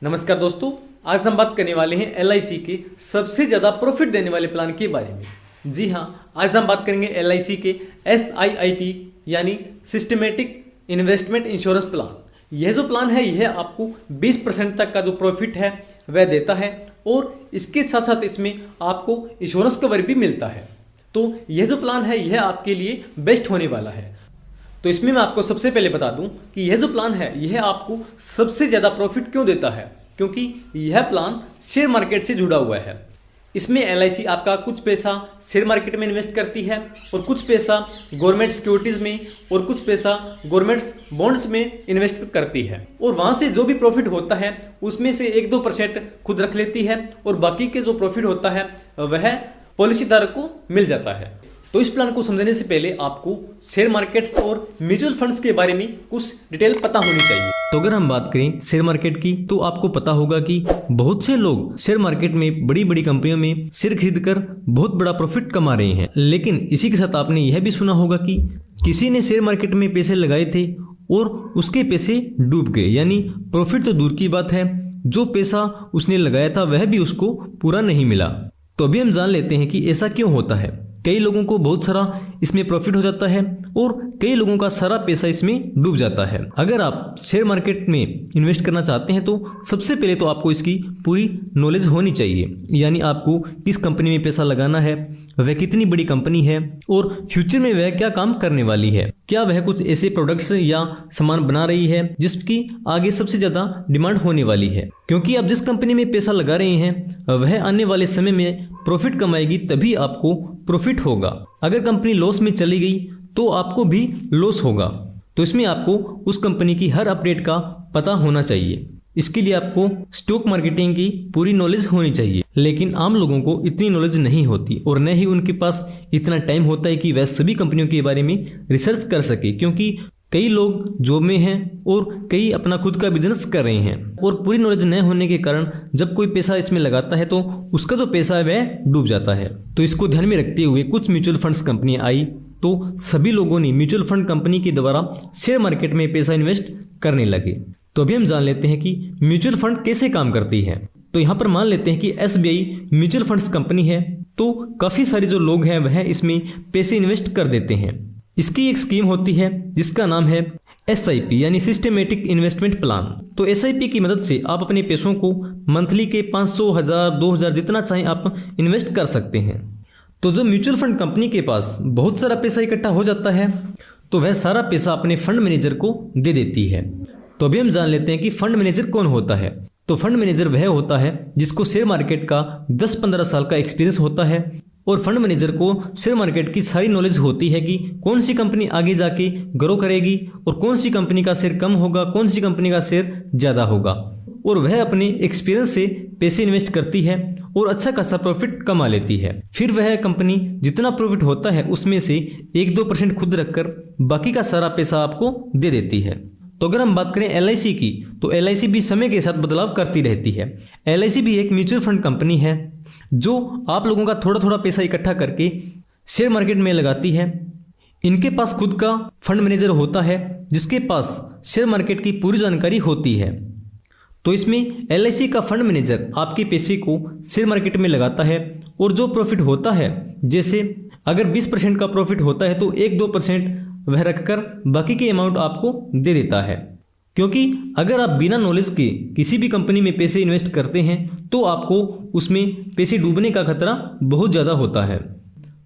नमस्कार दोस्तों, आज हम बात करने वाले हैं एलआईसी के सबसे ज़्यादा प्रॉफिट देने वाले प्लान के बारे में। जी हाँ, आज हम बात करेंगे एलआईसी के SIIP यानी सिस्टमेटिक इन्वेस्टमेंट इंश्योरेंस प्लान। यह जो प्लान है यह आपको 20% तक का जो प्रॉफिट है वह देता है और इसके साथ साथ इसमें आपको इंश्योरेंस कवर भी मिलता है। तो यह जो प्लान है यह आपके लिए बेस्ट होने वाला है। तो इसमें मैं आपको सबसे पहले बता दूं कि यह जो प्लान है यह आपको सबसे ज़्यादा प्रॉफिट क्यों देता है, क्योंकि यह प्लान शेयर मार्केट से जुड़ा हुआ है। इसमें एलआईसी आपका कुछ पैसा शेयर मार्केट में इन्वेस्ट करती है और कुछ पैसा गवर्नमेंट सिक्योरिटीज़ में और कुछ पैसा गवर्नमेंट बॉन्ड्स में इन्वेस्ट करती है और वहाँ से जो भी प्रॉफिट होता है उसमें से 1-2% खुद रख लेती है और बाकी के जो प्रॉफिट होता है वह पॉलिसी धारक को मिल जाता है। तो इस प्लान को समझने से पहले आपको शेयर मार्केट्स और म्यूचुअल फंड्स के बारे में कुछ डिटेल पता होनी चाहिए। तो अगर हम बात करें शेयर मार्केट की तो आपको पता होगा कि बहुत से लोग शेयर मार्केट में बड़ी बड़ी कंपनियों में शेयर खरीदकर बहुत बड़ा प्रॉफिट कमा रहे हैं। लेकिन इसी के साथ आपने यह भी सुना होगा कि किसी ने शेयर मार्केट में पैसे लगाए थे और उसके पैसे डूब गए, यानी प्रॉफिट तो दूर की बात है, जो पैसा उसने लगाया था वह भी उसको पूरा नहीं मिला। तो अभी हम जान लेते हैं कि ऐसा क्यों होता है। कई लोगों को बहुत सारा इसमें प्रॉफिट हो जाता है और कई लोगों का सारा पैसा इसमें डूब जाता है। अगर आप शेयर मार्केट में इन्वेस्ट करना चाहते हैं तो सबसे पहले तो आपको इसकी पूरी नॉलेज होनी चाहिए, यानी आपको किस कंपनी में पैसा लगाना है, वह कितनी बड़ी कंपनी है और फ्यूचर में वह क्या काम करने वाली है, क्या वह कुछ ऐसे प्रोडक्ट्स या सामान बना रही है जिसकी आगे सबसे ज़्यादा डिमांड होने वाली है। क्योंकि आप जिस कंपनी में पैसा लगा रहे हैं वह आने वाले समय में प्रॉफिट कमाएगी, तभी आपको प्रॉफिट होगा। अगर कंपनी लॉस में चली गई तो आपको भी लॉस होगा। तो इसमें आपको उस कंपनी की हर अपडेट का पता होना चाहिए। इसके लिए आपको स्टॉक मार्केटिंग की पूरी नॉलेज होनी चाहिए, लेकिन आम लोगों को इतनी नॉलेज नहीं होती और न ही उनके पास इतना टाइम होता है कि वह सभी कंपनियों के बारे में रिसर्च कर सके। क्योंकि कई लोग जॉब में हैं और कई अपना खुद का बिजनेस कर रहे हैं और पूरी नॉलेज न होने के कारण जब कोई पैसा इसमें लगाता है तो उसका जो पैसा है वह डूब जाता है। तो इसको ध्यान में रखते हुए कुछ म्यूचुअल फंड्स कंपनियां आई तो सभी लोगों ने म्यूचुअल फंड कंपनी के द्वारा शेयर मार्केट में पैसा इन्वेस्ट करने लगे। तो अभी हम जान लेते हैं कि म्यूचुअल फंड कैसे काम करती है। तो यहाँ पर मान लेते हैं कि SBI म्यूचुअल फंड्स कंपनी है, तो काफ़ी सारे जो लोग हैं वह इसमें पैसे इन्वेस्ट कर देते हैं। इसकी एक स्कीम होती है जिसका नाम है SIP यानी सिस्टमेटिक इन्वेस्टमेंट प्लान। तो SIP की मदद से आप अपने पैसों को मंथली के 500, 1000, 2000 जितना चाहें आप इन्वेस्ट कर सकते हैं। तो जब म्यूचुअल फंड कंपनी के पास बहुत सारा पैसा इकट्ठा हो जाता है तो वह सारा पैसा अपने फंड मैनेजर को दे देती है। तो अभी हम जान लेते हैं कि फंड मैनेजर कौन होता है। तो फंड मैनेजर वह होता है जिसको शेयर मार्केट का 10-15 साल का एक्सपीरियंस होता है और फंड मैनेजर को शेयर मार्केट की सारी नॉलेज होती है कि कौन सी कंपनी आगे जाके ग्रो करेगी और कौन सी कंपनी का शेयर कम होगा, कौन सी कंपनी का शेयर ज़्यादा होगा, और वह अपने एक्सपीरियंस से पैसे इन्वेस्ट करती है और अच्छा खासा प्रॉफिट कमा लेती है। फिर वह कंपनी जितना प्रॉफिट होता है उसमें से 1-2% खुद रखकर बाकी का सारा पैसा आपको दे देती है। तो अगर हम बात करें LIC की तो LIC भी समय के साथ बदलाव करती रहती है। LIC भी एक म्यूचुअल फंड कंपनी है जो आप लोगों का थोड़ा थोड़ा पैसा इकट्ठा करके शेयर मार्केट में लगाती है। इनके पास खुद का फंड मैनेजर होता है जिसके पास शेयर मार्केट की पूरी जानकारी होती है। तो इसमें LIC का फंड मैनेजर आपके पैसे को शेयर मार्केट में लगाता है और जो प्रॉफिट होता है, जैसे अगर 20% का प्रॉफिट होता है तो 1-2% वह रखकर बाकी के अमाउंट आपको दे देता है। क्योंकि अगर आप बिना नॉलेज के किसी भी कंपनी में पैसे इन्वेस्ट करते हैं तो आपको उसमें पैसे डूबने का खतरा बहुत ज़्यादा होता है।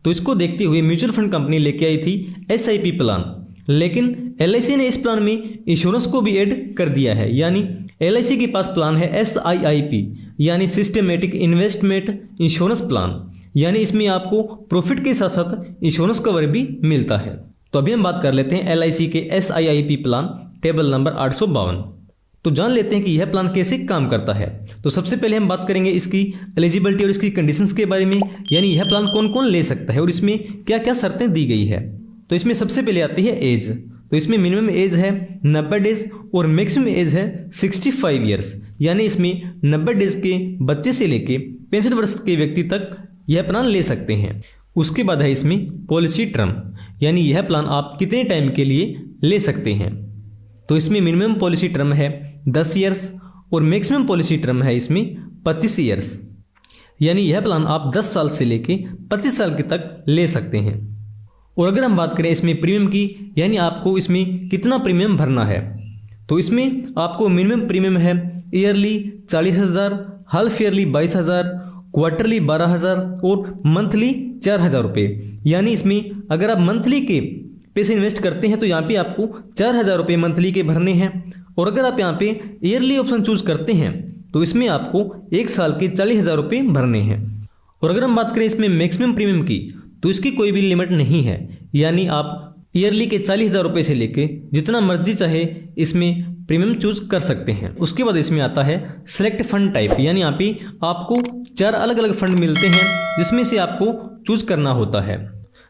तो इसको देखते हुए म्यूचुअल फंड कंपनी लेके आई थी SIP प्लान, लेकिन LIC ने इस प्लान में इंश्योरेंस को भी ऐड कर दिया है। यानी LIC के पास प्लान है SIIP यानी सिस्टमेटिक इन्वेस्टमेंट इंश्योरेंस प्लान, यानी इसमें आपको प्रॉफिट के साथ साथ इंश्योरेंस कवर भी मिलता है। तो अभी हम बात कर लेते हैं LIC के SIIP प्लान टेबल नंबर 852। तो जान लेते हैं कि यह प्लान कैसे काम करता है। तो सबसे पहले हम बात करेंगे इसकी एलिजिबिलिटी और इसकी कंडीशंस के बारे में, यानी यह प्लान कौन कौन ले सकता है और इसमें क्या क्या शर्तें दी गई है। तो इसमें सबसे पहले आती है एज। तो इसमें मिनिमम एज है 90 डेज और मैक्सिमम एज है 65 ईयर्स, यानी इसमें 90 डेज के बच्चे से लेके 65 वर्ष के व्यक्ति तक यह प्लान ले सकते हैं। उसके बाद है इसमें पॉलिसी टर्म, यानी यह प्लान आप कितने टाइम के लिए ले सकते हैं। तो इसमें मिनिमम पॉलिसी टर्म है 10 ईयर्स और मैक्सिमम पॉलिसी टर्म है इसमें 25 ईयर्स, यानी यह प्लान आप 10 साल से लेके 25 साल के तक ले सकते हैं। और अगर हम बात करें इसमें प्रीमियम की, यानी आपको इसमें कितना प्रीमियम भरना है, तो इसमें आपको मिनिमम प्रीमियम है ईयरली 40,000, हाफ ईयरली 22,000, क्वार्टरली 12,000 और मंथली 4,000 रुपये। यानी इसमें अगर आप मंथली के पैसे इन्वेस्ट करते हैं तो यहाँ पे आपको 4,000 रुपये मंथली के भरने हैं। और अगर आप यहाँ पे ईयरली ऑप्शन चूज करते हैं तो इसमें आपको 1 साल के 40,000 रुपये भरने हैं। और अगर हम बात करें इसमें मैक्सिमम प्रीमियम की, तो इसकी कोई भी लिमिट नहीं है, यानी आप ईयरली के 40,000 रुपये से लेके जितना मर्जी चाहे इसमें प्रीमियम चूज कर सकते हैं। उसके बाद इसमें आता है सेलेक्ट फंड टाइप, यानी यहाँ पे आपको 4 अलग अलग फंड मिलते हैं जिसमें से आपको चूज करना होता है।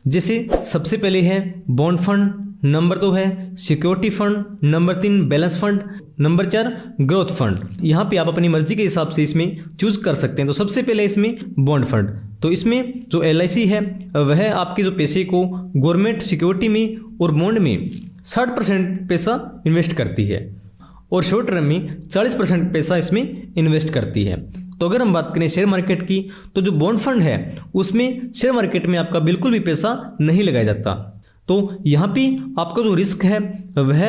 जैसे सबसे पहले है बॉन्ड फंड, नंबर 2 है security fund, number 3 balance fund, number 4 growth fund. यहाँ पे आप अपनी मर्जी के हिसाब से इसमें चूज कर सकते हैं। तो सबसे पहले इसमें बॉन्ड फंड, तो इसमें जो LIC है वह आपके जो पैसे को गवर्नमेंट सिक्योरिटी में और बॉन्ड में 60% पैसा इन्वेस्ट करती है और शॉर्ट टर्म में 40% पैसा इसमें इन्वेस्ट करती है। तो अगर हम बात करें शेयर मार्केट की, तो जो बॉन्ड फंड है उसमें शेयर मार्केट में आपका बिल्कुल भी पैसा नहीं लगाया जाता। तो यहाँ पे आपका जो रिस्क है वह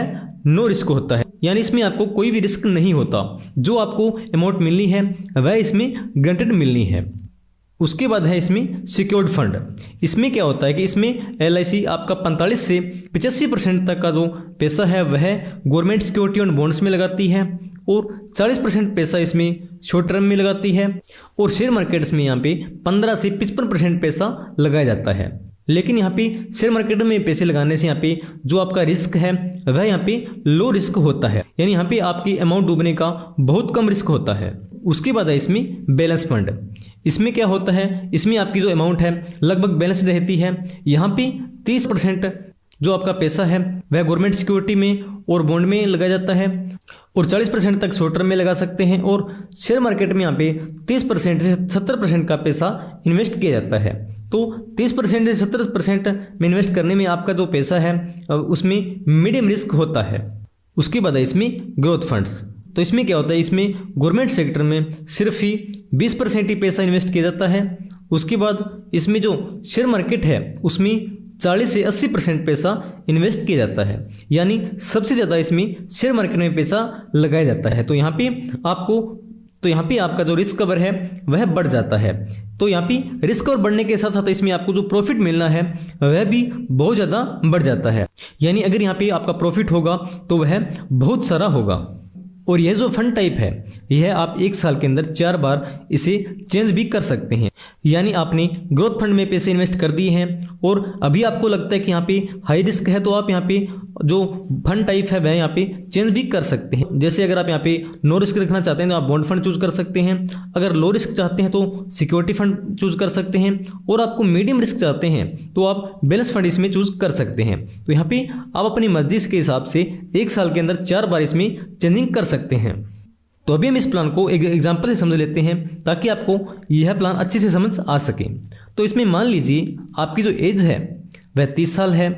नो रिस्क होता है, यानी इसमें आपको कोई भी रिस्क नहीं होता। जो आपको अमाउंट मिलनी है वह इसमें गारंटेड मिलनी है। उसके बाद है इसमें सिक्योर्ड फंड। इसमें क्या होता है कि इसमें LIC आपका 45 से 85% तक का जो पैसा है वह गवर्नमेंट सिक्योरिटी और बॉन्ड्स में लगाती है और 40% पैसा इसमें शॉर्ट टर्म में लगाती है। और शेयर मार्केट्स में यहाँ पे 15 से 55% पैसा लगाया जाता है। लेकिन यहाँ पे शेयर मार्केट में पैसे लगाने से यहाँ पे जो आपका रिस्क है वह यहाँ पे लो रिस्क होता है, यानी यहाँ पे आपकी अमाउंट डूबने का बहुत कम रिस्क होता है। उसके बाद है इसमें बैलेंस फंड। इसमें क्या होता है, इसमें आपकी जो अमाउंट है लगभग बैलेंस रहती है। यहाँ पे 30% जो आपका पैसा है वह गवर्नमेंट सिक्योरिटी में और बॉन्ड में लगाया जाता है और 40% तक शॉर्ट टर्म में लगा सकते हैं। और शेयर मार्केट में यहाँ पे 30% से 70% का पैसा इन्वेस्ट किया जाता है। तो 30% से 70% में इन्वेस्ट करने में आपका जो पैसा है उसमें मीडियम रिस्क होता है। उसके बाद है इसमें ग्रोथ फंड्स। तो इसमें क्या होता है, इसमें गवर्नमेंट सेक्टर में सिर्फ ही 20% ही पैसा इन्वेस्ट किया जाता है। उसके बाद इसमें जो शेयर मार्केट है उसमें 40 से 80% पैसा इन्वेस्ट किया जाता है, यानी सबसे ज़्यादा इसमें शेयर मार्केट में पैसा लगाया जाता है। तो यहाँ पे आपका जो रिस्क कवर है वह बढ़ जाता है। तो यहाँ पे रिस्क कवर बढ़ने के साथ साथ इसमें आपको जो प्रॉफिट मिलना है वह भी बहुत ज़्यादा बढ़ जाता है, यानी अगर यहाँ पे आपका प्रॉफिट होगा तो वह बहुत सारा होगा। और यह जो फंड टाइप है यह आप 1 साल के अंदर 4 बार इसे चेंज भी कर सकते हैं, यानी आपने ग्रोथ फंड में पैसे इन्वेस्ट कर दिए हैं और अभी आपको लगता है कि यहाँ पे हाई रिस्क है तो आप यहाँ पे जो फंड टाइप है वह यहाँ पे चेंज भी कर सकते हैं। जैसे अगर आप यहाँ पे नो रिस्क रखना चाहते हैं तो आप बॉन्ड फंड चूज कर सकते हैं, अगर लो रिस्क चाहते हैं तो सिक्योरिटी फंड चूज कर सकते हैं, और आपको मीडियम रिस्क चाहते हैं तो आप बैलेंस फंड इसमें चूज कर सकते हैं। तो यहाँ पे आप अपनी मर्जी के हिसाब से 1 साल के अंदर 4 बार इसमें चेंजिंग कर सकते हैं। तो अभी हम इस प्लान को एक एग्जांपल से समझ लेते हैं ताकि आपको यह प्लान अच्छे से समझ आ सके। तो इसमें मान लीजिए आपकी जो एज है वह 30 साल है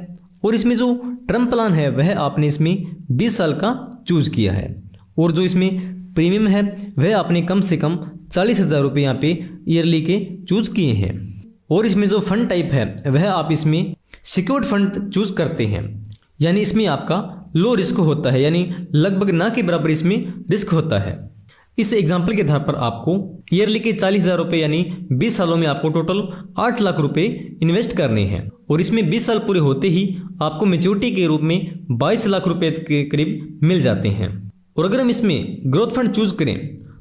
और इसमें जो टर्म प्लान है वह आपने इसमें 20 साल का चूज किया है, और जो इसमें प्रीमियम है वह आपने कम से कम 40,000 रुपये यहाँ पे ईयरली के चूज किए हैं। और इसमें जो फंड टाइप है वह आप इसमें सिक्योर्ड फंड चूज करते हैं, यानी इसमें आपका लो रिस्क होता है, यानी लगभग ना के बराबर इसमें रिस्क होता है। इस एग्जाम्पल के आधार पर आपको ईयरली के 40,000 रुपये यानी 20 सालों में आपको टोटल 8 लाख रुपए इन्वेस्ट करने हैं, और इसमें 20 साल पूरे होते ही आपको मैच्योरिटी के रूप में 22 लाख रुपए के करीब मिल जाते हैं। और अगर हम इसमें ग्रोथ फंड चूज करें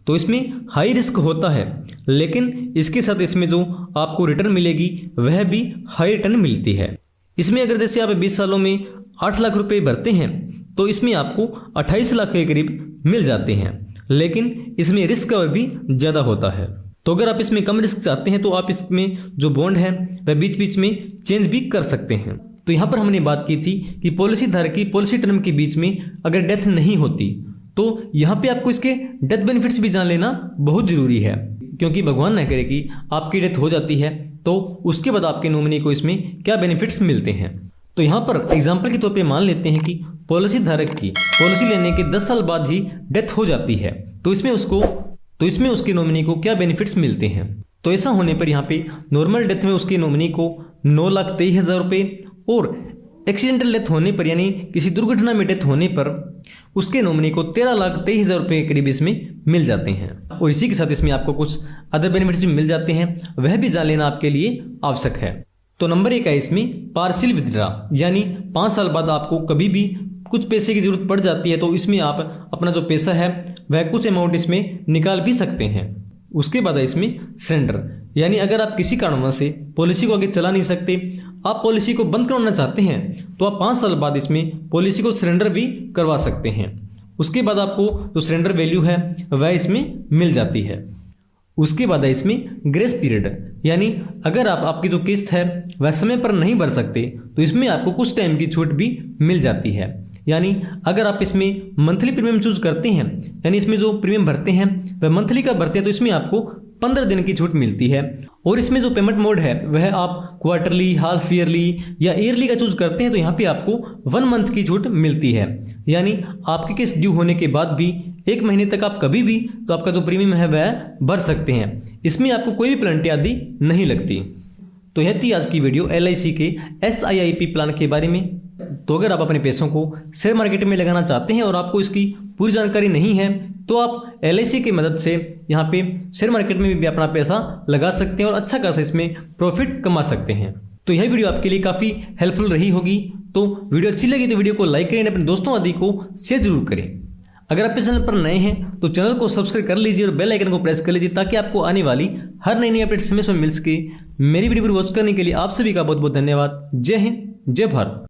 तो इसमें हाई रिस्क होता है, लेकिन इसके साथ इसमें जो आपको रिटर्न मिलेगी वह भी हाई रिटर्न मिलती है। इसमें अगर जैसे आप 20 सालों में 8 लाख रुपए भरते हैं तो इसमें आपको 28 लाख के करीब मिल जाते हैं, लेकिन इसमें रिस्क कवर भी ज़्यादा होता है। तो अगर आप इसमें कम रिस्क चाहते हैं तो आप इसमें जो बॉन्ड है वह बीच बीच में चेंज भी कर सकते हैं। तो यहाँ पर हमने बात की थी कि पॉलिसी धारक की पॉलिसी टर्म के बीच में अगर डेथ नहीं होती तो यहाँ पे आपको इसके डेथ बेनिफिट्स भी जान लेना बहुत जरूरी है, क्योंकि भगवान न करे कि आपकी डेथ हो जाती है तो उसके बाद आपके नॉमिनी को इसमें क्या बेनिफिट्स मिलते हैं। तो यहाँ पर एग्जाम्पल के तौर पे मान लेते हैं कि पॉलिसी धारक की पॉलिसी लेने के 10 साल बाद ही डेथ हो जाती है, तो इसमें उसके नॉमिनी को क्या बेनिफिट्स मिलते हैं। तो ऐसा होने पर यहाँ पे नॉर्मल डेथ में उसके नॉमिनी को 9,23,000 रुपये और एक्सीडेंटल डेथ होने पर यानी किसी दुर्घटना में डेथ होने पर उसके नॉमिनी को 13,23,000 रुपये करीब इसमें मिल जाते हैं। और इसी के साथ इसमें आपको कुछ अदर बेनिफिट्स भी मिल जाते हैं, वह भी जान लेना आपके लिए आवश्यक है। तो नंबर 1 है इसमें पार्शियल विथड्रा, यानी 5 साल बाद आपको कभी भी कुछ पैसे की जरूरत पड़ जाती है तो इसमें आप अपना जो पैसा है वह कुछ अमाउंट इसमें निकाल भी सकते हैं। उसके बाद है इसमें सरेंडर, यानी अगर आप किसी कारणवश से पॉलिसी को आगे चला नहीं सकते, आप पॉलिसी को बंद करवाना चाहते हैं तो आप 5 साल बाद इसमें पॉलिसी को सरेंडर भी करवा सकते हैं। उसके बाद आपको जो सरेंडर वैल्यू है वह इसमें मिल जाती है। उसके बाद है इसमें ग्रेस पीरियड, यानी अगर आपकी जो किस्त है वह समय पर नहीं भर सकते तो इसमें आपको कुछ टाइम की छूट भी मिल जाती है। यानी अगर आप इसमें मंथली प्रीमियम चूज करते हैं, यानी इसमें जो प्रीमियम भरते हैं वह मंथली का भरते हैं, तो इसमें आपको 15 दिन की छूट मिलती है। और इसमें जो पेमेंट मोड है वह आप क्वार्टरली, हाफ ईयरली या ईयरली का चूज करते हैं तो यहाँ पे आपको 1 मंथ की छूट मिलती है। यानी आपकी किस्त ड्यू होने के बाद भी 1 महीने तक आप कभी भी तो आपका जो प्रीमियम है वह भर सकते हैं। इसमें आपको कोई भी पेनल्टी आदि नहीं लगती। तो यह थी आज की वीडियो LIC के SIIP प्लान के बारे में। तो अगर आप अपने पैसों को शेयर मार्केट में लगाना चाहते हैं और आपको इसकी पूरी जानकारी नहीं है तो आप LIC की मदद से यहाँ पे शेयर मार्केट में भी अपना पैसा लगा सकते हैं और अच्छा खासा इसमें प्रॉफिट कमा सकते हैं। तो यह वीडियो आपके लिए काफ़ी हेल्पफुल रही होगी। तो वीडियो अच्छी लगी तो वीडियो को लाइक करें, अपने दोस्तों आदि को शेयर जरूर करें। अगर आप इस चैनल पर नए हैं तो चैनल को सब्सक्राइब कर लीजिए और बेल आइकन को प्रेस कर लीजिए ताकि आपको आने वाली हर नई अपडेट समय में मिल सके। मेरी वीडियो को वॉच करने के लिए आप सभी का बहुत बहुत धन्यवाद। जय हिंद, जय भारत।